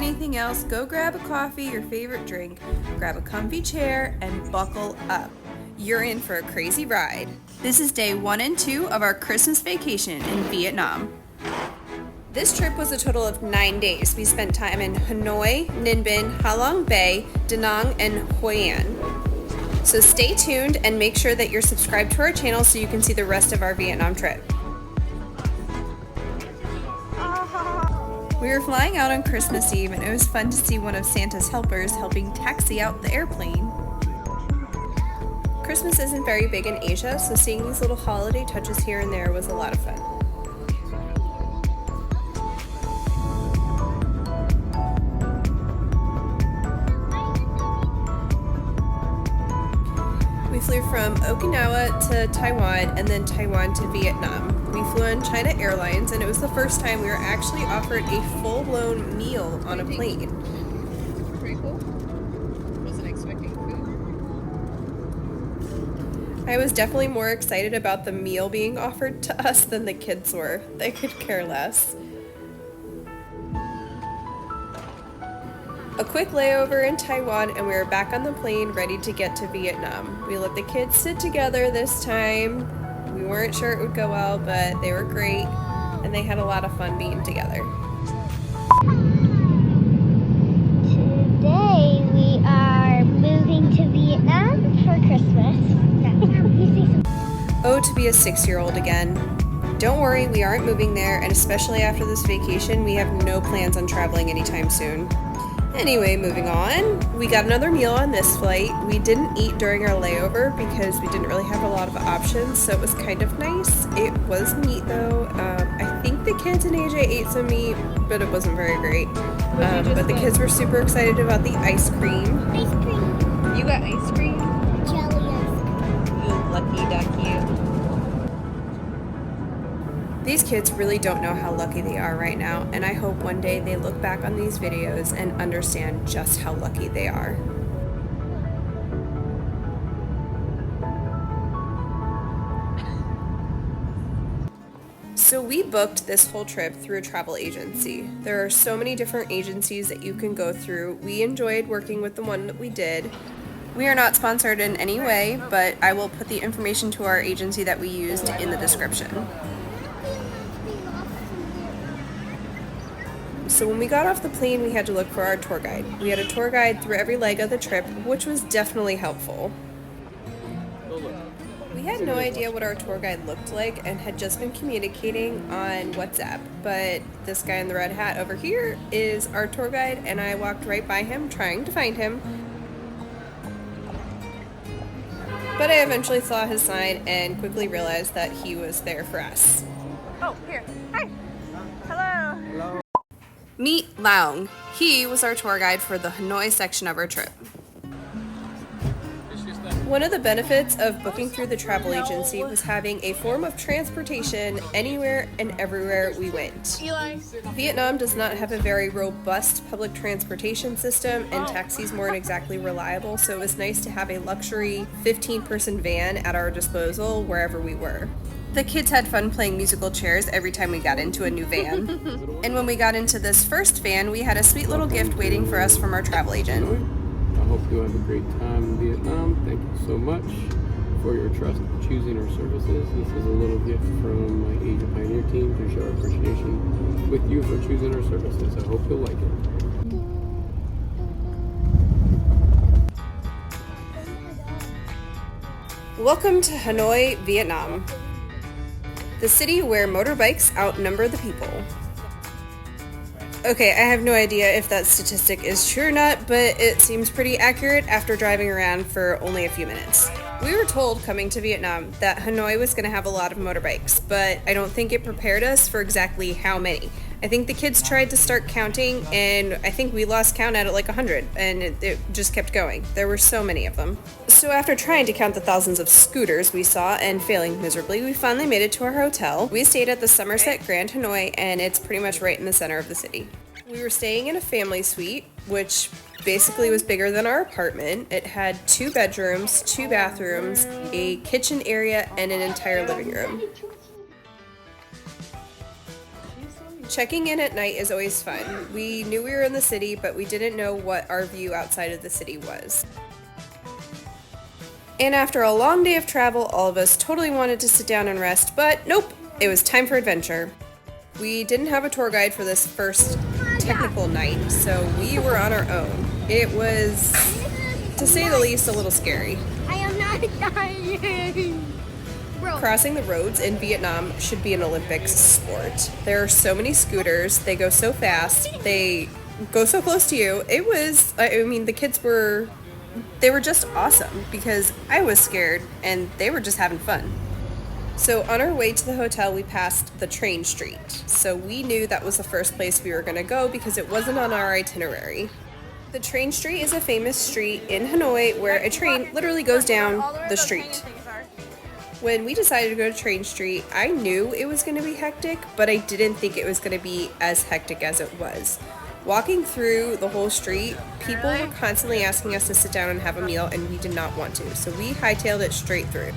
anything else, go grab a coffee, your favorite drink, grab a comfy chair, and buckle up. You're in for a crazy ride. This is day 1 and 2 of our Christmas vacation in Vietnam. This trip was a total of 9 days. We spent time in Hanoi, Ninh Bình, Ha Long Bay, Da Nang, and Hoi An. So stay tuned and make sure that you're subscribed to our channel so you can see the rest of our Vietnam trip. We were flying out on Christmas Eve, and it was fun to see one of Santa's helpers helping taxi out the airplane. Christmas isn't very big in Asia, so seeing these little holiday touches here and there was a lot of fun. We flew from Okinawa to Taiwan and then Taiwan to Vietnam. We flew on China Airlines, and it was the first time we were actually offered a full-blown meal on a plane. Pretty cool. Wasn't expecting food. I was definitely more excited about the meal being offered to us than the kids were. They could care less. A quick layover in Taiwan, and we were back on the plane ready to get to Vietnam. We let the kids sit together this time. We weren't sure it would go well, but they were great, and they had a lot of fun being together. Today we are moving to Vietnam for Christmas. Oh, to be a 6-year-old again. Don't worry, we aren't moving there, and especially after this vacation, we have no plans on traveling anytime soon. Anyway, moving on. We got another meal on this flight. We didn't eat during our layover because we didn't really have a lot of options, so it was kind of nice. It was meat though. I think the kids in AJ ate some meat, but it wasn't very great. But the kids were super excited about the ice cream. Ice cream. You got ice cream? Jelly ice cream. You lucky ducky. These kids really don't know how lucky they are right now, and I hope one day they look back on these videos and understand just how lucky they are. So we booked this whole trip through a travel agency. There are so many different agencies that you can go through. We enjoyed working with the one that we did. We are not sponsored in any way, but I will put the information to our agency that we used in the description. So when we got off the plane, we had to look for our tour guide. We had a tour guide through every leg of the trip, which was definitely helpful. We had no idea what our tour guide looked like and had just been communicating on WhatsApp, but this guy in the red hat over here is our tour guide, and I walked right by him trying to find him. But I eventually saw his sign and quickly realized that he was there for us. Oh, here. Hi. Hello. Hello. Meet Laung. He was our tour guide for the Hanoi section of our trip. One of the benefits of booking through the travel agency was having a form of transportation anywhere and everywhere we went. Vietnam does not have a very robust public transportation system, and taxis weren't exactly reliable, so it was nice to have a luxury 15-person van at our disposal wherever we were. The kids had fun playing musical chairs every time we got into a new van. And when we got into this first van, we had a sweet little gift waiting for us from our travel agent. I hope you have a great time in Vietnam. Thank you so much for your trust in choosing our services. This is a little gift from my Asia Pioneer team to show our appreciation with you for choosing our services. I hope you'll like it. Welcome to Hanoi, Vietnam, the city where motorbikes outnumber the people. Okay, I have no idea if that statistic is true or not, but it seems pretty accurate after driving around for only a few minutes. We were told coming to Vietnam that Hanoi was going to have a lot of motorbikes, but I don't think it prepared us for exactly how many. I think the kids tried to start counting, and I think we lost count at like 100, and it just kept going. There were so many of them. So after trying to count the thousands of scooters we saw and failing miserably, we finally made it to our hotel. We stayed at the Somerset Grand Hanoi, and it's pretty much right in the center of the city. We were staying in a family suite, which basically was bigger than our apartment. It had 2 bedrooms, 2 bathrooms, a kitchen area, and an entire living room. Checking in at night is always fun. We knew we were in the city, but we didn't know what our view outside of the city was. And after a long day of travel, all of us totally wanted to sit down and rest, but nope, it was time for adventure. We didn't have a tour guide for this first technical night, so we were on our own. It was, to say the least, a little scary. I am not dying. Bro. Crossing the roads in Vietnam should be an Olympics sport. There are so many scooters, they go so fast, they go so close to you. It was, I mean, the kids were just awesome because I was scared and they were just having fun. So on our way to the hotel, we passed the train street. So we knew that was the first place we were going to go because it wasn't on our itinerary. The train street is a famous street in Hanoi where a train literally goes down the street. When we decided to go to Train Street, I knew it was going to be hectic, but I didn't think it was going to be as hectic as it was. Walking through the whole street, people were constantly asking us to sit down and have a meal, and we did not want to, so we hightailed it straight through.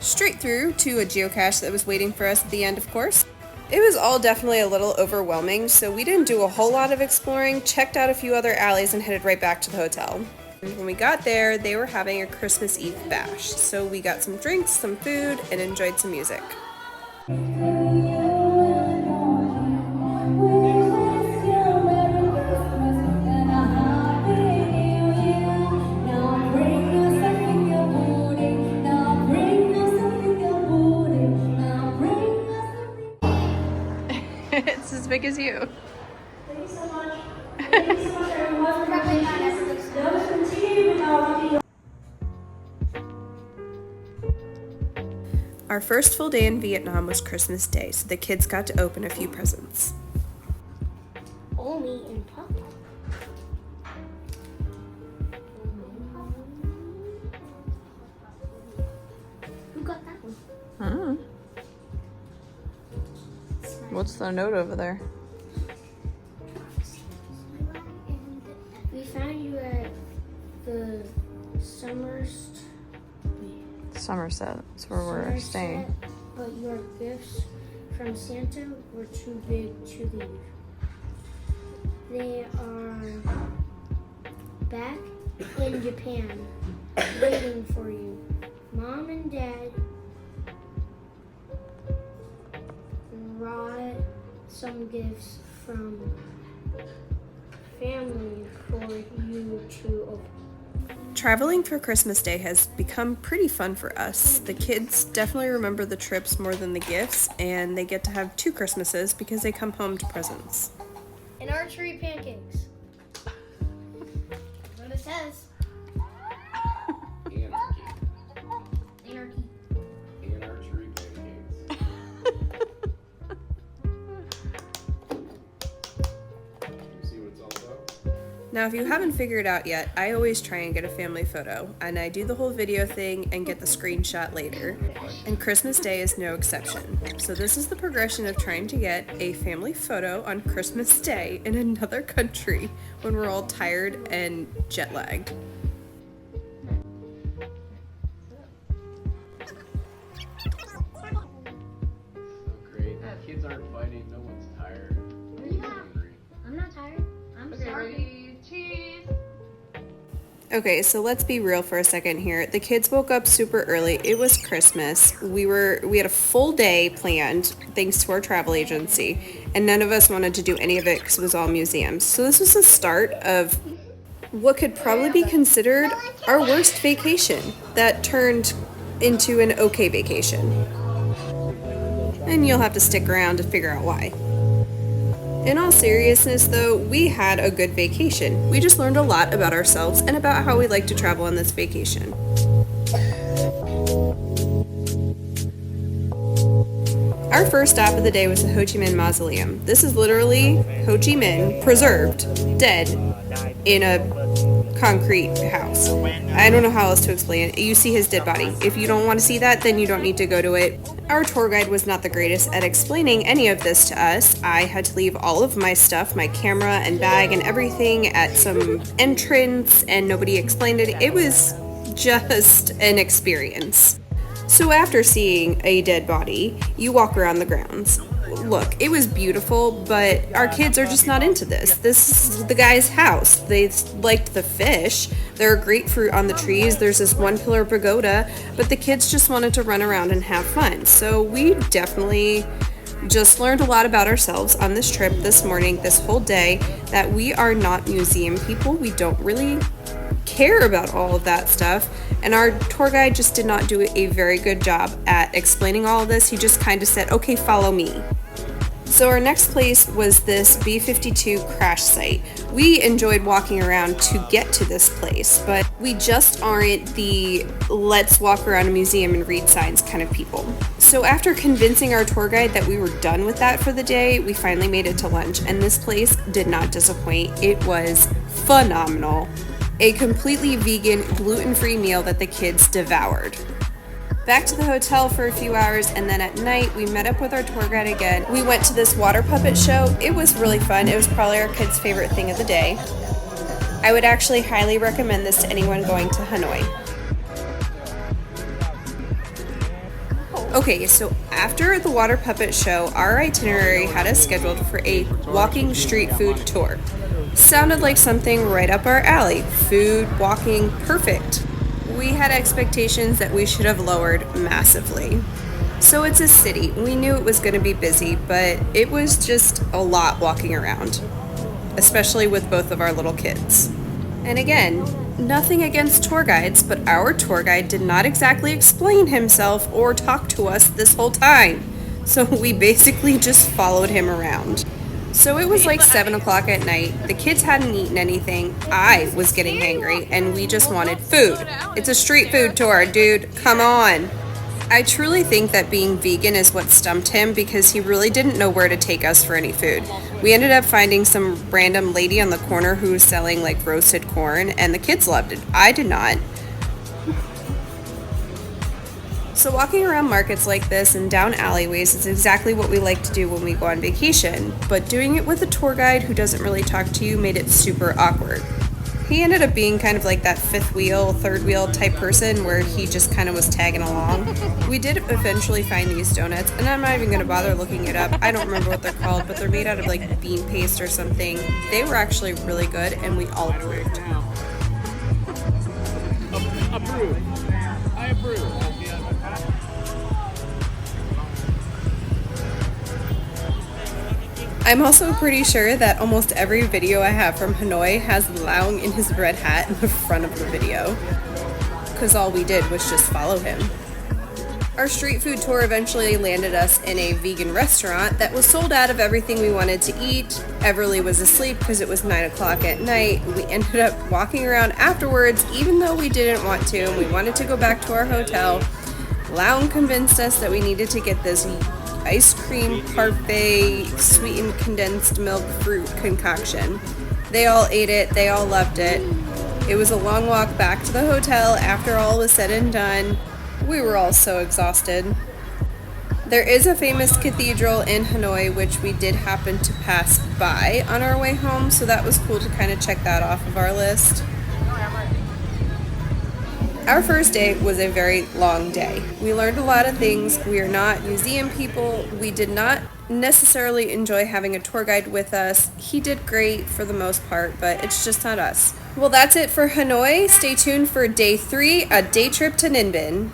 Straight through to a geocache that was waiting for us at the end, of course. It was all definitely a little overwhelming, so we didn't do a whole lot of exploring, checked out a few other alleys, and headed right back to the hotel. When we got there, they were having a Christmas Eve bash, so we got some drinks, some food, and enjoyed some music. It's as big as you. Thank you so much. Thank you so much, everyone. Probably not everything's done. Continue with our video. Our first full day in Vietnam was Christmas Day, so the kids got to open a few presents. Only in public. Who got that one? What's the note over there? We found you at the Somerset. That's where we're staying. But your gifts from Santa were too big to leave. They are back in Japan, waiting for you. Mom and Dad brought some gifts from family for you to open. Traveling for Christmas Day has become pretty fun for us. The kids definitely remember the trips more than the gifts, and they get to have 2 Christmases because they come home to presents. And archery pancakes. That's what it says. Anarchy. Anarchy. And archery pancakes. You see what it's all about? Now, if you haven't figured out yet, I always try and get a family photo, and I do the whole video thing and get the screenshot later. And Christmas Day is no exception. So this is the progression of trying to get a family photo on Christmas Day in another country when we're all tired and jet lagged. So great. Kids aren't fighting. No one's tired. No one's hungry. I'm not tired. I'm sorry. Okay, so let's be real for a second here. The kids woke up super early. It was Christmas. We had a full day planned thanks to our travel agency, and none of us wanted to do any of it because it was all museums. So this was the start of what could probably be considered our worst vacation that turned into an okay vacation. And you'll have to stick around to figure out why. In all seriousness, though, we had a good vacation. We just learned a lot about ourselves and about how we like to travel on this vacation. Our first stop of the day was the Ho Chi Minh Mausoleum. This is literally Ho Chi Minh preserved, dead, in a concrete house. I don't know how else to explain it. You see his dead body. If you don't want to see that, then you don't need to go to it. Our tour guide was not the greatest at explaining any of this to us. I had to leave all of my stuff, my camera and bag and everything at some entrance, and nobody explained it. It was just an experience. So after seeing a dead body, you walk around the grounds. Look, it was beautiful, but our kids are just not into this. This is the guy's house. They liked the fish. There are grapefruit on the trees. There's this one pillar pagoda, but the kids just wanted to run around and have fun. So we definitely just learned a lot about ourselves on this trip this morning, this whole day, that we are not museum people. We don't really care about all of that stuff, and our tour guide just did not do a very good job at explaining all of this. He just kind of said, okay, follow me. So our next place was this B-52 crash site. We enjoyed walking around to get to this place, but we just aren't the let's walk around a museum and read signs kind of people. So after convincing our tour guide that we were done with that for the day, we finally made it to lunch, and this place did not disappoint. It was phenomenal. A completely vegan, gluten-free meal that the kids devoured. Back to the hotel for a few hours, and then at night we met up with our tour guide again. We went to this water puppet show. It was really fun. It was probably our kids' favorite thing of the day. I would actually highly recommend this to anyone going to Hanoi. Okay, so after the water puppet show, our itinerary had us scheduled for a walking street food tour. Sounded like something right up our alley. Food, walking, perfect. We had expectations that we should have lowered massively. So it's a city. We knew it was going to be busy, but it was just a lot walking around, especially with both of our little kids. And again, nothing against tour guides, but our tour guide did not exactly explain himself or talk to us this whole time. So we basically just followed him around. So it was like 7 o'clock at night. The kids hadn't eaten anything. I was getting hangry, and we just wanted food. It's a street food tour, dude. Come on. I truly think that being vegan is what stumped him, because he really didn't know where to take us for any food. We ended up finding some random lady on the corner who was selling like roasted corn, and the kids loved it. I did not. So walking around markets like this and down alleyways is exactly what we like to do when we go on vacation, but doing it with a tour guide who doesn't really talk to you made it super awkward. He ended up being kind of like that fifth wheel, third wheel type person where he just kind of was tagging along. We did eventually find these donuts, and I'm not even going to bother looking it up. I don't remember what they're called, but they're made out of like bean paste or something. They were actually really good, and we all approved. Approved. I approve. I'm also pretty sure that almost every video I have from Hanoi has Laung in his red hat in the front of the video, because all we did was just follow him. Our street food tour eventually landed us in a vegan restaurant that was sold out of everything we wanted to eat. Everly was asleep because it was 9 o'clock at night. We ended up walking around afterwards, even though we didn't want to, and we wanted to go back to our hotel. Laung convinced us that we needed to get this ice cream parfait sweetened condensed milk fruit concoction. They all ate it. They all loved it. It was a long walk back to the hotel after all was said and done. We were all so exhausted. There is a famous cathedral in Hanoi which we did happen to pass by on our way home, so that was cool to kind of check that off of our list. Our first day was a very long day. We learned a lot of things. We are not museum people. We did not necessarily enjoy having a tour guide with us. He did great for the most part, but it's just not us. Well, that's it for Hanoi. Stay tuned for day 3, a day trip to Ninh Bình.